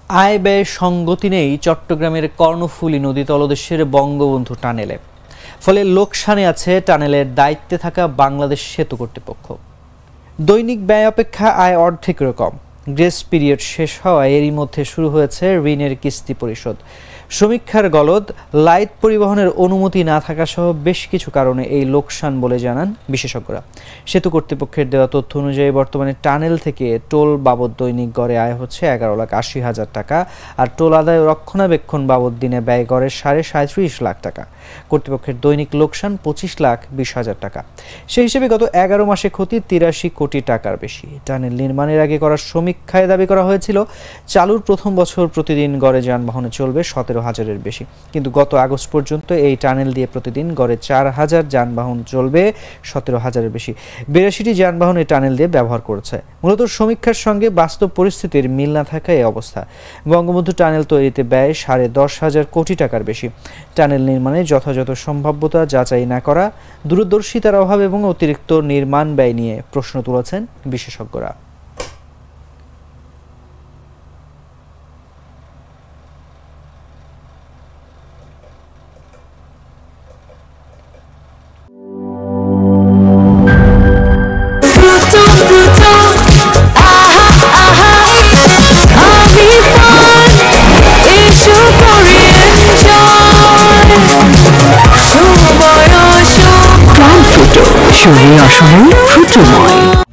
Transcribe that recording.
আয় ব্যয় সঙ্গতি নেই চট্টগ্রামের কর্ণফুলী নদী তলদেশের বঙ্গবন্ধু টানেলে, ফলে লোকসানে আছে টানেলের দায়িত্বে থাকা বাংলাদেশ সেতু কর্তৃপক্ষ। দৈনিক ব্যয় অপেক্ষা আয় অর্ধেকেরও কম। গ্রেস পিরিয়ড শেষ হওয়ায় এরই মধ্যে শুরু হয়েছে ঋণের কিস্তি পরিশোধ। সমীক্ষার গলদ, লাইট পরিবহনের অনুমতি না থাকা সহ বেশ কিছু কারণে এই লোকসান বলে জানান বিশেষজ্ঞরা। সেতু কর্তৃপক্ষের দেওয়া তথ্য অনুযায়ী বর্তমানে টানেল থেকে টোল বাবদ দৈনিক গড়ে আয় হচ্ছে 11,80,000 টাকা, আর টোল আদায় ও রক্ষণাবেক্ষণ বাবদ দিনে ব্যয় গড়ে 37.5 লাখ টাকা। কর্তৃপক্ষের দৈনিক লোকসান 25,20,000 টাকা। সেই হিসেবে গত 11 মাসে ক্ষতি 83 কোটি টাকার বেশি। টানেল নির্মাণের আগে করা সমীক্ষায় দাবি করা হয়েছিল চালুর প্রথম বছর প্রতিদিন গড়ে যানবাহনে চলবে 17,000-এর বেশি, কিন্তু গত আগস্ট পর্যন্ত এই টানেল দিয়ে প্রতিদিন গড়ে 4,000 যানবাহন চলবে 17,000-এর বেশি। 82টি যানবাহন এই টানেল দিয়ে ব্যবহার করেছে। মূলত সমীক্ষার সঙ্গে বাস্তব পরিস্থিতির মিল না থাকায় এই অবস্থা। বঙ্গবন্ধু টানেল তৈরিতে ব্যয় 10,500 কোটি টাকার বেশি। টানেল নির্মাণে যথাযথ সম্ভাব্যতা যাচাই না করা, দূরদর্শিতার অভাব এবং অতিরিক্ত নির্মাণ ব্যয় নিয়ে প্রশ্ন তুলেছেন বিশেষজ্ঞরা। শরীর আসলে ফুটুময়।